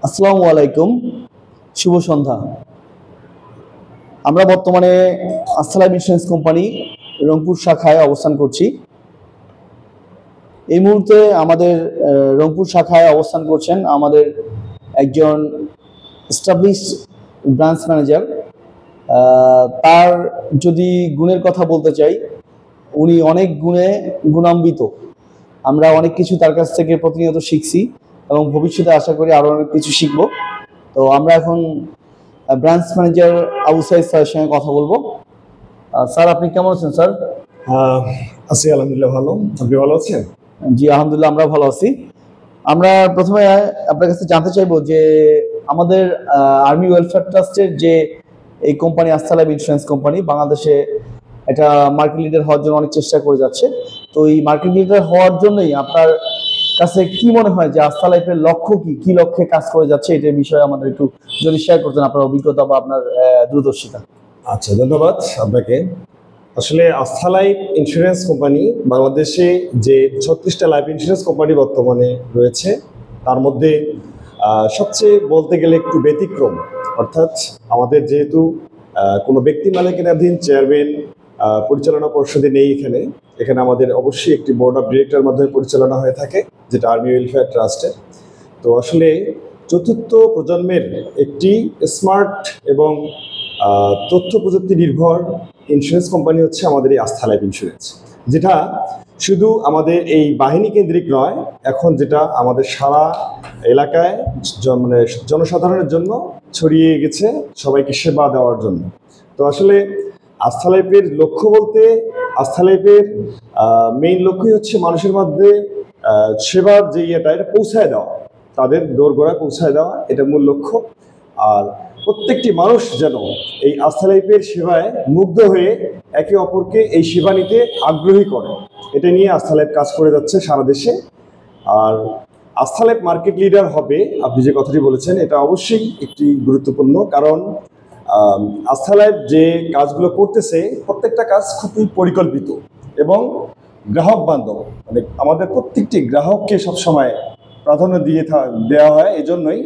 আসসালামু আলাইকুম, শুভ সন্ধ্যা। আমরা বর্তমানে আস্থা ইন্স্যুরেন্স কোম্পানি রংপুর শাখায় অবস্থান করছি। এই মুহূর্তে আমাদের রংপুর শাখায় অবস্থান করছেন আমাদের একজন এস্টাবলিশড ব্রাঞ্চ ম্যানেজার। তার যদি গুণের কথা বলতে চাই, উনি অনেক গুণে গুণান্বিত। আমরা অনেক কিছু তার কাছ থেকে প্রতিনিয়ত শিখছি এবং ভবিষ্যতে আশা করি আরো অনেক কিছু শিখবো। তো আমরা এখন ব্রাঞ্চ ম্যানেজার আবু সাইদ স্যারের সঙ্গে কথা বলবো। স্যার, আপনি কেমন আছেন স্যার? আছি আলহামদুলিল্লাহ, ভালো। আপনি ভালো আছেন? জি আলহামদুলিল্লাহ, আমরা ভালো আছি। আমরা প্রথমে আপনার কাছে জানতে চাইবো যে আমাদের আর্মি ওয়েলফেয়ার ট্রাস্টের যে এই কোম্পানি আস্থা লাইফ ইন্স্যুরেন্স কোম্পানি বাংলাদেশে এটা মার্কেট লিডার হওয়ার জন্য অনেক চেষ্টা করে যাচ্ছে। তো এই মার্কেট লিডার হওয়ার জন্যই আপনার কাছে কি মনে হয় যে আস্থা লাইফের লক্ষ্য কি লক্ষ্যে কাজ করে যাচ্ছে, এটার বিষয়ে আমাদের একটু যদি শেয়ার করতেন আপনার অভিজ্ঞতা বা আপনার দূরদর্শিতা। আচ্ছা, ধন্যবাদ আপনাকে। আসলে আস্থা লাইফ ইন্স্যুরেন্স কোম্পানি বাংলাদেশে যে 36টা লাইফ ইন্স্যুরেন্স কোম্পানি বর্তমানে রয়েছে, তার মধ্যে সবচেয়ে বলতে গেলে একটু ব্যতিক্রম। অর্থাৎ আমাদের যেহেতু কোনো ব্যক্তি মালিকানাধীন চেয়ারম্যান পরিচালনা পর্ষদে নেই, এখানে আমাদের অবশ্যই একটি বোর্ড অফ ডিরেক্টর মাধ্যমে পরিচালনা হয়ে থাকে, যেটা আর্মি ওয়েলফেয়ার ট্রাস্টের। তো আসলে চতুর্থ প্রজন্মের একটি স্মার্ট এবং তথ্য প্রযুক্তি নির্ভর ইন্স্যুরেন্স কোম্পানি হচ্ছে আমাদের এই আস্থা লাইফ ইন্স্যুরেন্স, যেটা শুধু আমাদের এই বাহিনী কেন্দ্রিক নয়, এখন যেটা আমাদের সারা এলাকায় মানে জনসাধারণের জন্য ছড়িয়ে গেছে, সবাইকে সেবা দেওয়ার জন্য। তো আসলে আস্থা লাইফের লক্ষ্য বলতে, আস্থা লাইফের মেইন লক্ষ্যই হচ্ছে মানুষের মধ্যে সেবার যে এটা পৌঁছায় দেওয়া, তাদের দোরগোড়ায় পৌঁছায় দেওয়া, এটা মূল লক্ষ্য। আর প্রত্যেকটি মানুষ যেন এই আস্থা লাইফের সেবায় মুগ্ধ হয়ে একে অপরকে এই সেবা নিতে আগ্রহী করে, এটা নিয়ে আস্থা লাইফ কাজ করে যাচ্ছে সারা দেশে। আর আস্থা লাইফ মার্কেট লিডার হবে, আপনি যে কথাটি বলেছেন, এটা অবশ্যই একটি গুরুত্বপূর্ণ, কারণ আস্থা লাইফ যে কাজগুলো করতেছে প্রত্যেকটা কাজ খুবই পরিকল্পিত এবং গ্রাহক বান্ধব। মানে আমাদের প্রত্যেকটি গ্রাহককে সবসময় প্রাধান্য দেওয়া হয়, এজন্যই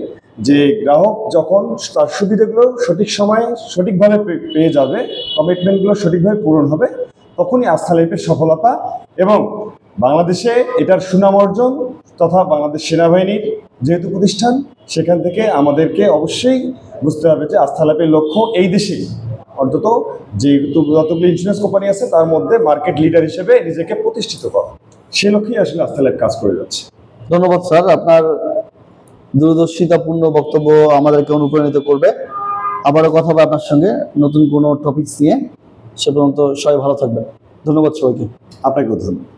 যে গ্রাহক যখন তার সুবিধাগুলো সঠিক সময়ে সঠিকভাবে পেয়ে যাবে, কমিটমেন্টগুলো সঠিকভাবে পূরণ হবে, তখনই আস্থা লাইফের সফলতা। এবং বাংলাদেশে এটার সুনাম অর্জন, তথা বাংলাদেশ সেনাবাহিনীর যেহেতু প্রতিষ্ঠান, সেখান থেকে আমাদেরকে অবশ্যই বুঝতে হবে যে আস্থা লাইফের লক্ষ্য এই দেশে অন্তত যতগুলো ইন্স্যুরেন্স কোম্পানি আছে তার মধ্যে মার্কেট লিডার হিসেবে নিজেকে প্রতিষ্ঠিত করা। সে লক্ষ্যেই আসলে আস্থা লাইফ কাজ করে যাচ্ছে। ধন্যবাদ স্যার, আপনার দূরদর্শিতাপূর্ণ বক্তব্য আমাদেরকে অনুপ্রাণিত করবে। আবারও কথা হবে আপনার সঙ্গে নতুন কোনো টপিকস নিয়ে। সে পর্যন্ত সবাই ভালো থাকবেন। ধন্যবাদ সবাইকে। আপনাকেও ধন্যবাদ।